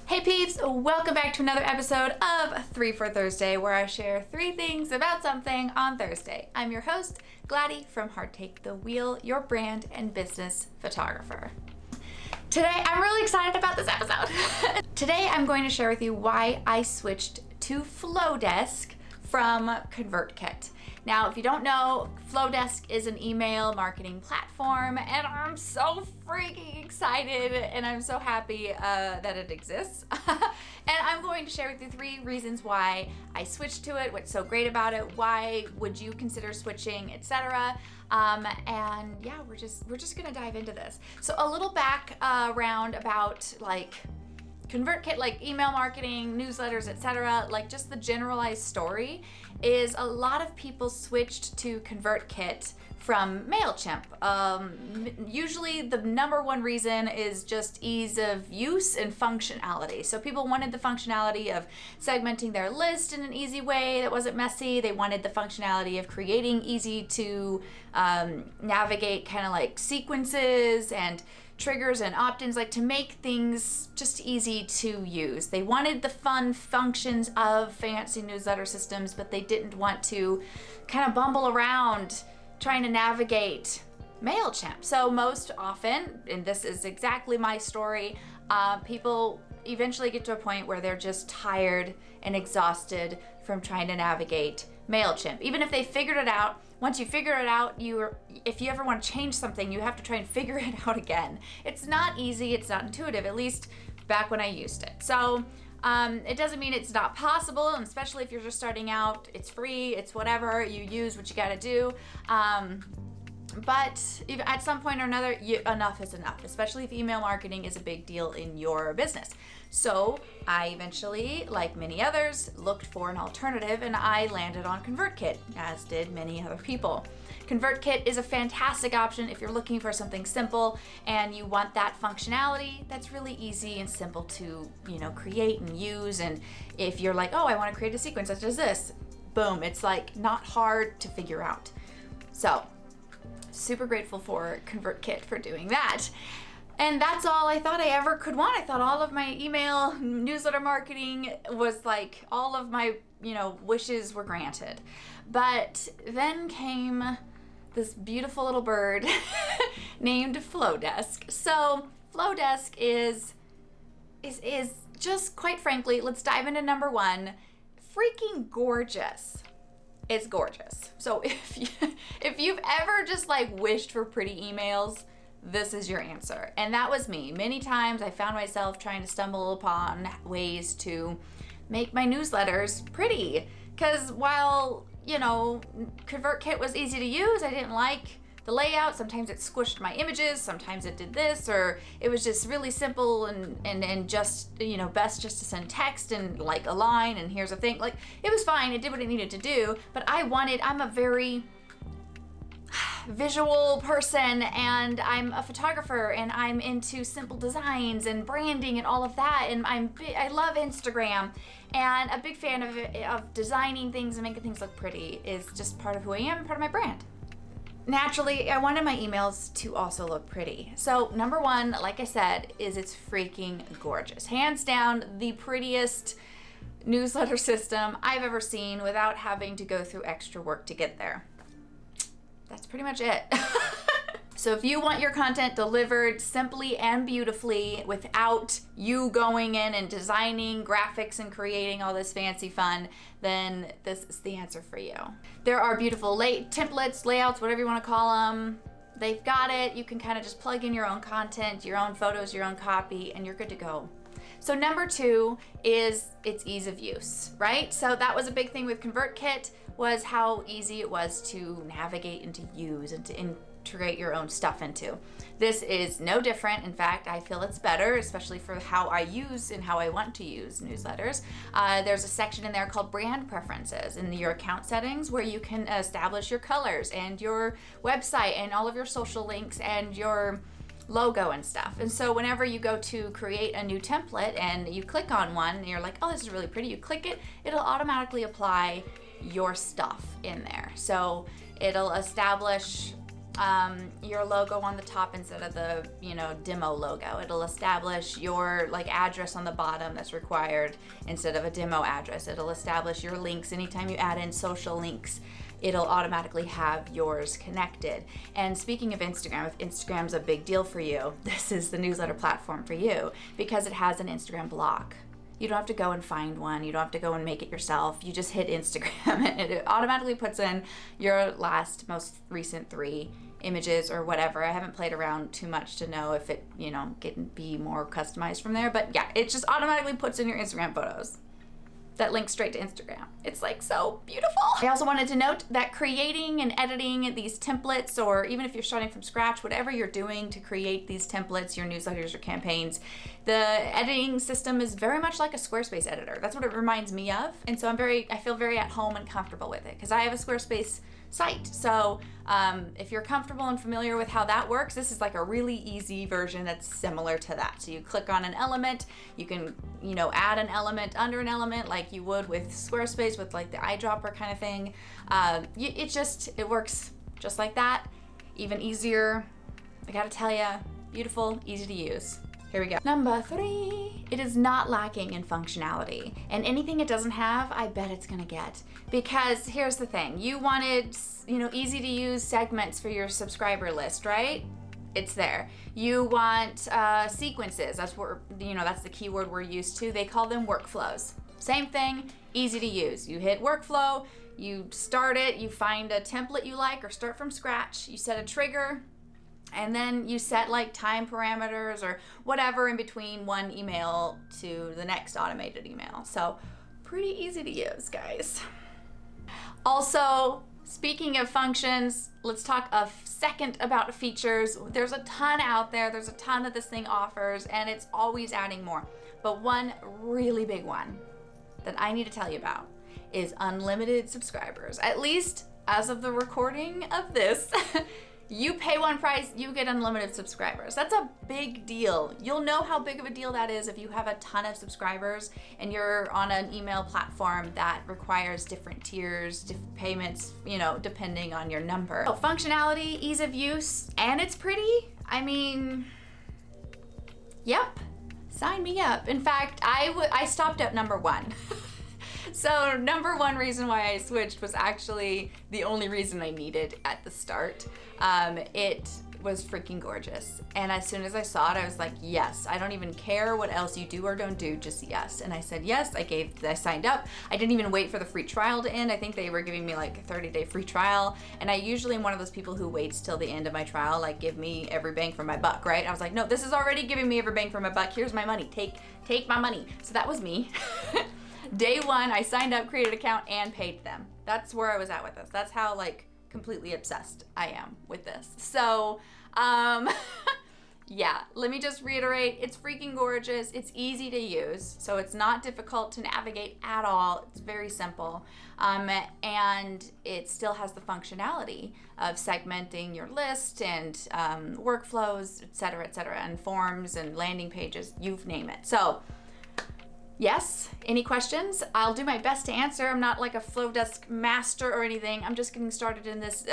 Hey peeps, welcome back to another episode of 3 for Thursday, where I share 3 things about something on Thursday. I'm your host, Gladys from Heart Take the Wheel, your brand and business photographer. Today, I'm really excited about this episode. Today, I'm going to share with you why I switched to Flodesk from ConvertKit. Now, if you don't know, Flodesk is an email marketing platform, and I'm so freaking excited, and I'm so happy that it exists. And I'm going to share with you 3 reasons why I switched to it, what's so great about it, why would you consider switching, etc. And yeah, we're just gonna dive into this. So a little background about ConvertKit, like email marketing, newsletters, etc., like just the generalized story is a lot of people switched to ConvertKit from MailChimp. Usually the number one reason is just ease of use and functionality. So people wanted the functionality of segmenting their list in an easy way that wasn't messy. They wanted the functionality of creating easy to navigate kind of like sequences and triggers and opt-ins, like to make things just easy to use. They wanted the fun functions of fancy newsletter systems, but they didn't want to kind of bumble around trying to navigate MailChimp. So most often, and this is exactly my story, people eventually get to a point where they're just tired and exhausted from trying to navigate MailChimp. Even if they figured it out, once you figure it out, if you ever want to change something, you have to try and figure it out again. It's not easy, it's not intuitive, at least back when I used it. So it doesn't mean it's not possible, and especially if you're just starting out, it's free, it's whatever, you use what you gotta do. But if at some point or another, enough is enough, especially if email marketing is a big deal in your business. So I eventually, like many others, looked for an alternative, and I landed on ConvertKit, as did many other people. ConvertKit is a fantastic option if you're looking for something simple and you want that functionality that's really easy and simple to, create and use. And if you're like, oh, I want to create a sequence that does this, boom, it's like not hard to figure out. So super grateful for ConvertKit for doing that. And that's all I thought I ever could want. I thought all of my email newsletter marketing was like all of my, wishes were granted. But then came this beautiful little bird named Flodesk. So Flodesk is just, quite frankly, let's dive into number 1, freaking gorgeous. It's gorgeous. So if you've ever just wished for pretty emails, this is your answer. And that was me. Many times I found myself trying to stumble upon ways to make my newsletters pretty. Because while, ConvertKit was easy to use, I didn't like the layout. Sometimes it squished my images, sometimes it did this, or it was just really simple and just, best just to send text and a line and here's a thing. It was fine, it did what it needed to do, but I'm a very visual person, and I'm a photographer, and I'm into simple designs and branding and all of that, and I love Instagram, and a big fan of designing things and making things look pretty is just part of who I am and part of my brand. Naturally, I wanted my emails to also look pretty. So number 1, like I said, is it's freaking gorgeous. Hands down, the prettiest newsletter system I've ever seen without having to go through extra work to get there. That's pretty much it. So if you want your content delivered simply and beautifully without you going in and designing graphics and creating all this fancy fun, then this is the answer for you. There are beautiful templates, layouts, whatever you want to call them. They've got it. You can kind of just plug in your own content, your own photos, your own copy, and you're good to go. So number 2 is its ease of use, right? So that was a big thing with ConvertKit, was how easy it was to navigate and to use and to integrate your own stuff into. This is no different. In fact, I feel it's better, especially for how I use and how I want to use newsletters. There's a section in there called brand preferences in your account settings where you can establish your colors and your website and all of your social links and your logo and stuff. And so whenever you go to create a new template and you click on one and you're like, oh, this is really pretty, you click it, it'll automatically apply your stuff in there. So it'll establish your logo on the top instead of the, demo logo. It'll establish your address on the bottom that's required instead of a demo address. It'll establish your links. Anytime you add in social links, it'll automatically have yours connected. And speaking of Instagram, if Instagram's a big deal for you, this is the newsletter platform for you because it has an Instagram block. You don't have to go and find one. You don't have to go and make it yourself. You just hit Instagram and it automatically puts in your most recent 3 images or whatever. I haven't played around too much to know if it, can be more customized from there. But yeah, it just automatically puts in your Instagram photos that link straight to Instagram. It's so beautiful. I also wanted to note that creating and editing these templates, or even if you're starting from scratch, whatever you're doing to create these templates, your newsletters or campaigns, the editing system is very much like a Squarespace editor. That's what it reminds me of. And so I feel very at home and comfortable with it because I have a Squarespace site. So if you're comfortable and familiar with how that works, this is a really easy version that's similar to that. So you click on an element, you can, add an element under an element like you would with Squarespace with the eyedropper kind of thing. It works just like that, even easier. I gotta tell you, beautiful, easy to use. Here we go. Number 3, it is not lacking in functionality. And anything it doesn't have, I bet it's gonna get. Because here's the thing, you wanted, easy to use segments for your subscriber list, right? It's there. You want sequences, that's the keyword we're used to. They call them workflows. Same thing, easy to use. You hit workflow, you start it, you find a template you like or start from scratch, you set a trigger, and then you set time parameters or whatever in between one email to the next automated email. So pretty easy to use, guys. Also, speaking of functions, let's talk a second about features. There's a ton out there. There's a ton that this thing offers, and it's always adding more. But one really big one that I need to tell you about is unlimited subscribers. At least as of the recording of this, you pay one price, you get unlimited subscribers. That's a big deal. You'll know how big of a deal that is if you have a ton of subscribers and you're on an email platform that requires different tiers, different payments, depending on your number. So functionality, ease of use, and it's pretty. Yep, sign me up. In fact, I stopped at number 1. So number 1 reason why I switched was actually the only reason I needed at the start. It was freaking gorgeous. And as soon as I saw it, I was like, yes, I don't even care what else you do or don't do, just yes. And I said yes, I signed up. I didn't even wait for the free trial to end. I think they were giving me a 30-day free trial. And I usually am one of those people who waits till the end of my trial, give me every bang for my buck, right? I was like, no, this is already giving me every bang for my buck. Here's my money, take my money. So that was me. Day 1, I signed up, created an account, and paid them. That's where I was at with this. That's how completely obsessed I am with this. So, yeah, let me just reiterate, it's freaking gorgeous. It's easy to use, so it's not difficult to navigate at all. It's very simple. And it still has the functionality of segmenting your list and workflows, et cetera, and forms and landing pages, you name it. So, yes, any questions? I'll do my best to answer. I'm not a Flodesk master or anything. I'm just getting started in this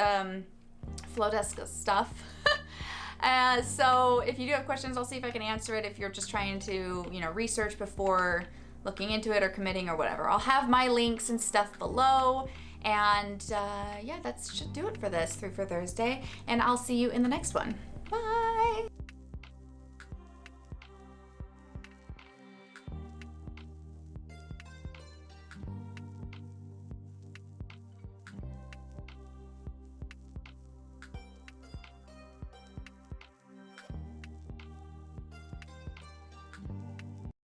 Flodesk stuff. So if you do have questions, I'll see if I can answer it if you're just trying to, research before looking into it or committing or whatever. I'll have my links and stuff below. And yeah, that should do it for this 3 for Thursday. And I'll see you in the next one. Bye!